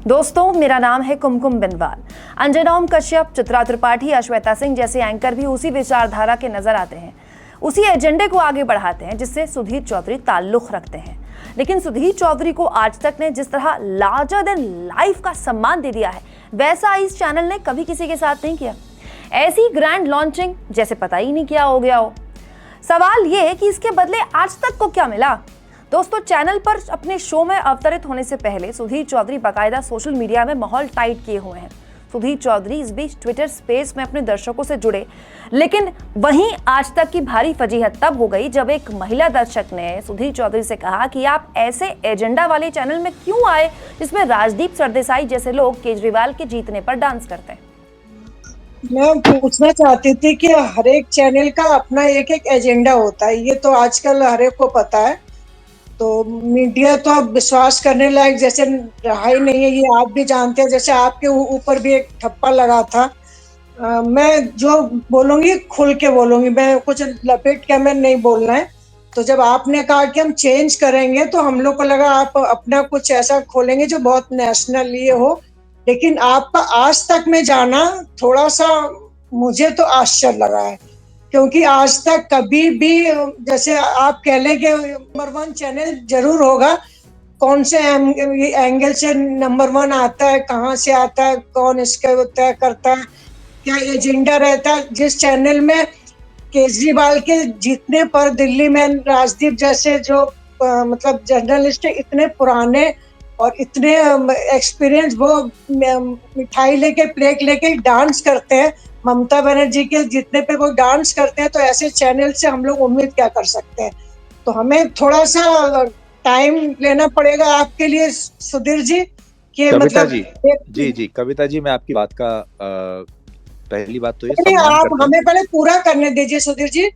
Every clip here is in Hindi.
दोस्तों, मेरा नाम है कुमकुम बिनवाल। अंजना ओम कश्यप, चित्रा त्रिपाठी, अश्वेता सिंह जैसे एंकर भी उसी विचारधारा के नजर आते हैं, उसी एजेंडे को आगे बढ़ाते हैं जिससे सुधीर चौधरी ताल्लुक रखते हैं। लेकिन सुधीर चौधरी को आज तक ने जिस तरह लार्जर देन लाइफ का सम्मान दे दिया है, वैसा इस चैनल ने कभी किसी के साथ नहीं किया। ऐसी ग्रैंड लॉन्चिंग जैसे पता ही नहीं क्या हो गया हो। सवाल ये है कि इसके बदले आज तक को क्या मिला। दोस्तों, चैनल पर अपने शो में अवतरित होने से पहले सुधीर चौधरी बाकायदा सोशल मीडिया में माहौल टाइट किए हुए हैं। सुधीर चौधरी इस बीच ट्विटर स्पेस में अपने दर्शकों से जुड़े, लेकिन वहीं आज तक की भारी फजीहत तब हो गई जब एक महिला दर्शक ने सुधीर चौधरी से कहा कि आप ऐसे एजेंडा वाले चैनल में क्यों आए जिसमें राजदीप सरदेसाई जैसे लोग केजरीवाल के जीतने पर डांस करते हैं। मैं पूछना चाहती थी कि हर एक चैनल का अपना एक एक एजेंडा होता है, ये तो आजकल हर एक को पता है। तो मीडिया तो अब विश्वास करने लायक जैसे रहा ही नहीं है, ये आप भी जानते हैं। जैसे आपके ऊपर भी एक ठप्पा लगा था। मैं जो बोलूँगी खुल के बोलूँगी, मैं कुछ लपेट के मैं नहीं बोलना है। तो जब आपने कहा कि हम चेंज करेंगे तो हम लोग को लगा आप अपना कुछ ऐसा खोलेंगे जो बहुत नेशनल ये हो, लेकिन आपका आज तक में जाना थोड़ा सा मुझे तो आश्चर्य लगा है, क्योंकि आज तक कभी भी जैसे आप कह लें कि नंबर 1 चैनल जरूर होगा। कौन से एंगल से नंबर 1 आता है, कहाँ से आता है, कौन इसका तय करता है, क्या एजेंडा रहता है। जिस चैनल में केजरीवाल के जीतने पर दिल्ली में राजदीप जैसे जो मतलब जर्नलिस्ट इतने पुराने और इतने एक्सपीरियंस, वो मिठाई लेके प्लेट लेके डांस करते हैं, ममता बनर्जी के जितने पे वो डांस करते हैं, तो ऐसे चैनल से हम लोग उम्मीद क्या कर सकते हैं। तो हमें थोड़ा सा टाइम लेना पड़ेगा आपके लिए सुधीर जी कि कविता मतलब जी कविता जी, मैं आपकी बात का पहली बात तो ये आप हमें पहले पूरा करने दीजिए सुधीर जी।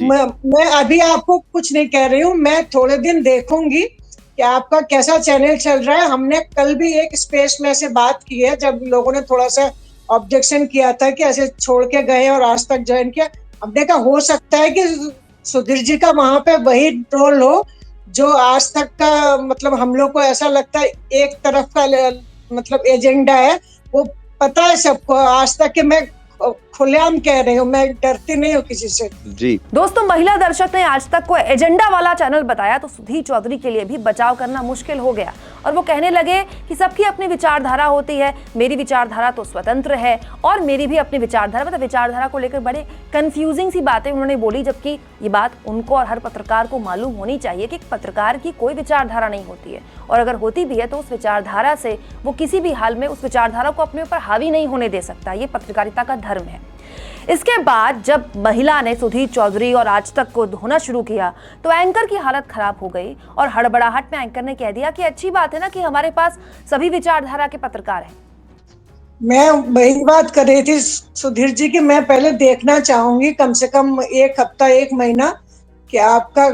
मैं अभी आपको कुछ नहीं कह रही हूँ, मैं थोड़े दिन देखूंगी कि आपका कैसा चैनल चल रहा है। हमने कल भी एक स्पेस में से बात की है जब लोगों ने थोड़ा सा ऑब्जेक्शन किया था कि ऐसे छोड़ के गए और आज तक ज्वाइन किया। अब देखा, हो सकता है कि सुधीर जी का वहां पे वही रोल हो जो आज तक का, मतलब हम लोग को ऐसा लगता है एक तरफ का मतलब एजेंडा है, वो पता है सबको। आज तक कि मैं खुलेआम कह रही हूँ, मैं डरती नहीं हूँ किसी से जी। दोस्तों, महिला दर्शक ने आज तक को एजेंडा वाला चैनल बताया तो सुधीर चौधरी के लिए भी बचाव करना मुश्किल हो गया और वो कहने लगे कि सबकी अपनी विचारधारा होती है, मेरी विचारधारा तो स्वतंत्र है और मेरी भी अपनी विचारधारा। मतलब विचारधारा को लेकर बड़े कंफ्यूजिंग सी बातें उन्होंने बोली, जबकि ये बात उनको और हर पत्रकार को मालूम होनी चाहिए कि पत्रकार की कोई विचारधारा नहीं होती है, और अगर होती भी है तो उस विचारधारा से वो किसी भी हाल में उस विचारधारा को अपने ऊपर हावी नहीं होने दे सकता। ये पत्रकारिता का धर्म है। इसके बाद जब महिला ने सुधीर चौधरी और आज तक को धोना शुरू किया तो एंकर की हालत खराब हो गई और हड़बड़ाहट में एंकर ने कह दिया कि अच्छी बात है ना कि हमारे पास सभी विचारधारा के पत्रकार हैं। मैं वही बात कर रही थी सुधीर जी कि मैं पहले देखना चाहूंगी कम से कम एक हफ्ता, एक महीना कि आपका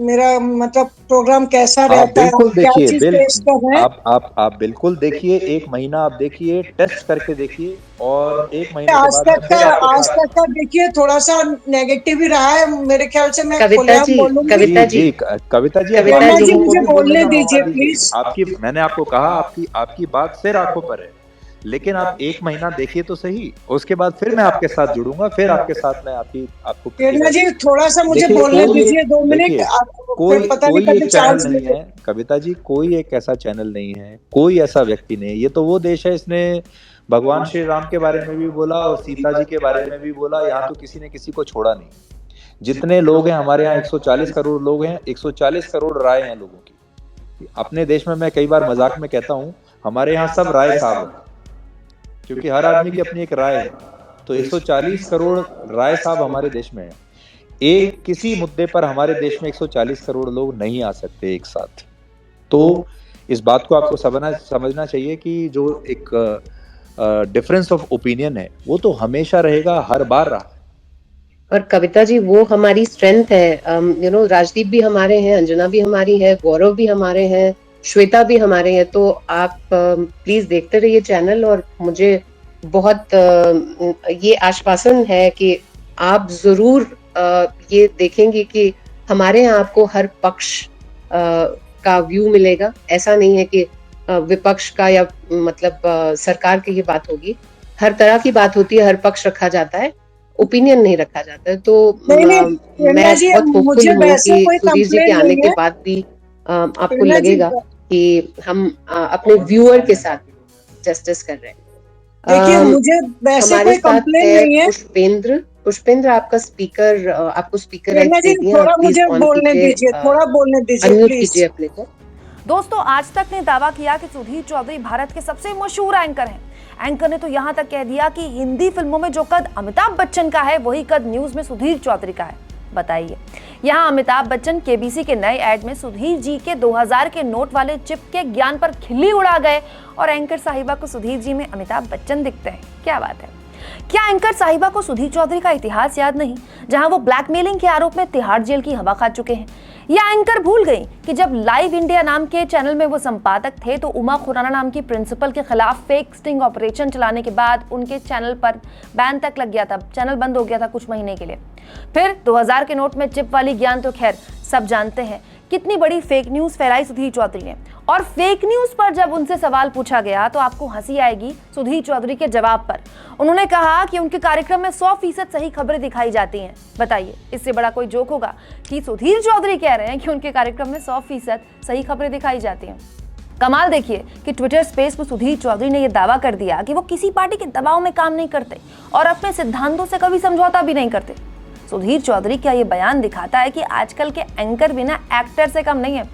मेरा मतलब प्रोग्राम कैसा रहता है, क्या चीज पेश कर रहे हैं। आप बिल्कुल देखिए, एक महीना आप देखिए, टेस्ट करके देखिए, और एक महीने आज तक का देखिए थोड़ा सा नेगेटिव ही रहा है मेरे ख्याल से। मैं कविता जी मुझे बोलने दीजिए प्लीज। मैंने आपको कहा आपकी बात सिर आंखों पर है, लेकिन आप एक महीना देखिए तो सही, उसके बाद फिर मैं आपके साथ जुड़ूंगा, फिर आपके साथ मैं आपको प्रेरणा जी थोड़ा सा मुझे बोलने दीजिए 2 मिनट। कोई एक चैनल नहीं है कविता जी, कोई एक ऐसा चैनल नहीं है, कोई ऐसा व्यक्ति नहीं। ये तो वो देश है, इसने भगवान श्री राम के बारे में भी बोला और सीता जी के बारे में भी बोला। यहाँ तो किसी ने किसी को छोड़ा नहीं। जितने लोग हैं हमारे यहाँ 140 करोड़ लोग हैं, 140 करोड़ राय हैं लोगों की अपने देश में। मैं कई बार मजाक में कहता हूँ हमारे यहाँ सब राय साहब है, क्योंकि हर आदमी की अपनी एक राय है। तो 140 करोड़ राय साहब हमारे देश में है। एक किसी मुद्दे पर हमारे देश में 140 करोड़ लोग नहीं आ सकते एक साथ। तो इस बात को आपको समझना चाहिए कि जो एक डिफरेंस ऑफ ओपिनियन है वो तो हमेशा रहेगा, हर बार रहा। और कविता जी वो हमारी स्ट्रेंथ है। राजदीप भी हमारे हैं, अंजना भी हमारी है, गौरव भी हमारे हैं, श्वेता भी हमारे हैं। तो आप प्लीज देखते रहिए चैनल, और मुझे बहुत ये आश्वासन है कि आप जरूर ये देखेंगे कि हमारे यहाँ आपको हर पक्ष का व्यू मिलेगा। ऐसा नहीं है कि विपक्ष का या मतलब सरकार की ही बात होगी। हर तरह की बात होती है, हर पक्ष रखा जाता है, ओपिनियन नहीं रखा जाता है। तो नहीं नहीं मैं प्रेरणा जी, बहुत होपफुल मुझे हूँ वैसे कि कोई सुधीर जी के कंप्लेंट आने नहीं के है। बाद भी आपको प्रेरणा जी लगेगा कि हम अपने व्यूअर के साथ जस्टिस कर रहे हैं। देखिए, मुझे वैसे हमारे कोई साथ कंप्लेंट है नहीं है। पुष्पेंद्र आपका स्पीकर, आपको स्पीकर राइट्स प्रेरणा जी दे दिए, थोड़ा आप प्लीज मुझे ऑन बोलने कीजिए, दीजिए, थोड़ा बोलने दीजिए अनम्यूट प्लीज। कीजिए अपने को। दोस्तों, आज तक ने दावा किया कि सुधीर चौधरी भारत के सबसे मशहूर एंकर हैं। एंकर ने तो यहां तक कह दिया कि हिंदी फिल्मों में जो कद अमिताभ बच्चन का है वही कद न्यूज में सुधीर चौधरी का है। बताइए, यहां अमिताभ बच्चन केबीसी के नए ऐड में सुधीर जी के 2000 के नोट वाले चिप के ज्ञान पर खिल्ली उड़ा गए और एंकर साहिबा को सुधीर जी में अमिताभ बच्चन दिखते हैं। क्या बात है! क्या एंकर साहिबा को सुधीर चौधरी का इतिहास याद नहीं, जहां वो ब्लैकमेलिंग के आरोप में तिहाड़ जेल की हवा खा चुके हैं? या एंकर भूल गई कि जब लाइव इंडिया नाम के चैनल में वो संपादक थे तो उमा खुराना नाम की प्रिंसिपल के खिलाफ फेक स्टिंग ऑपरेशन चलाने के बाद उनके चैनल पर बैन तक लग गया था, चैनल बंद हो गया था कुछ महीने के लिए। फिर 2000 के नोट में चिप वाली ज्ञान तो खैर सब जानते हैं, कितनी बड़ी फेक न्यूज फैलाई सुधीर चौधरी ने। और फेक न्यूज पर जब उनसे सवाल पूछा गया तो आपको हंसी आएगी सुधीर चौधरी के जवाब पर। उन्होंने कहा कि उनके कार्यक्रम में 100% सही खबरें दिखाई जाती हैं। बताइए, इससे बड़ा कोई जोक होगा कि सुधीर चौधरी कह रहे हैं कि उनके कार्यक्रम में 100% सही खबरें दिखाई जाती हैं। कमाल देखिए कि ट्विटर स्पेस में सुधीर चौधरी ने यह दावा कर दिया कि वो किसी पार्टी के दबाव में काम नहीं करते और अपने सिद्धांतों से कभी समझौता भी नहीं करते। सुधीर चौधरी का ये बयान दिखाता है कि आजकल के एंकर बिना एक्टर से कम नहीं है।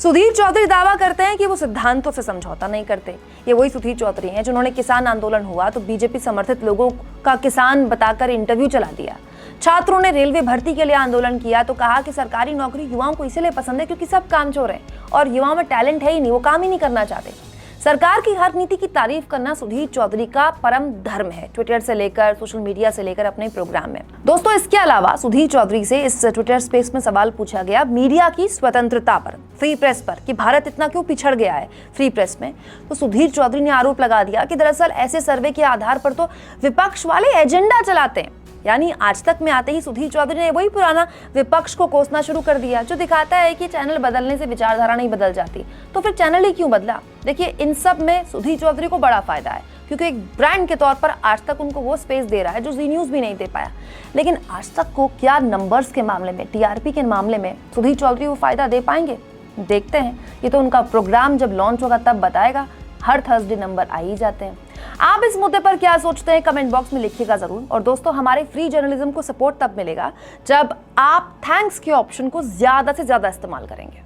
सुधीर चौधरी दावा करते हैं कि वो सिद्धांतों से समझौता नहीं करते। ये वही सुधीर चौधरी हैं जिन्होंने किसान आंदोलन हुआ तो बीजेपी समर्थित लोगों का किसान बताकर इंटरव्यू चला दिया। छात्रों ने रेलवे भर्ती के लिए आंदोलन किया तो कहा कि सरकारी नौकरी युवाओं को इसलिए पसंद है क्योंकि सब कामचोर हैं और युवाओं में टैलेंट है ही नहीं, वो काम ही नहीं करना चाहते। सरकार की हर नीति की तारीफ करना सुधीर चौधरी का परम धर्म है, ट्विटर से लेकर सोशल मीडिया से लेकर अपने प्रोग्राम में। दोस्तों, इसके अलावा सुधीर चौधरी से इस ट्विटर स्पेस में सवाल पूछा गया मीडिया की स्वतंत्रता पर, फ्री प्रेस पर, कि भारत इतना क्यों पिछड़ गया है फ्री प्रेस में। तो सुधीर चौधरी ने आरोप लगा दिया कि दरअसल ऐसे सर्वे के आधार पर तो विपक्ष वाले एजेंडा चलाते हैं। यानी आज तक में आते ही सुधीर चौधरी ने वही पुराना विपक्ष को कोसना शुरू कर दिया, जो दिखाता है कि चैनल बदलने से विचारधारा नहीं बदल जाती। तो फिर चैनल ही क्यों बदला? देखिए, इन सब में सुधीर चौधरी को बड़ा फायदा है क्योंकि एक ब्रांड के तौर पर आज तक उनको वो स्पेस दे रहा है जो जी न्यूज़ भी नहीं दे पाया। लेकिन आज तक को क्या नंबर्स के मामले में, टीआरपी के मामले में सुधीर चौधरी वो फायदा दे पाएंगे? देखते हैं। ये तो उनका प्रोग्राम जब लॉन्च होगा तब बताएगा। हर थर्सडे नंबर आ ही जाते हैं। आप इस मुद्दे पर क्या सोचते हैं कमेंट बॉक्स में लिखिएगा जरूर। और दोस्तों, हमारे फ्री जर्नलिज्म को सपोर्ट तब मिलेगा जब आप थैंक्स के ऑप्शन को ज्यादा से ज्यादा इस्तेमाल करेंगे।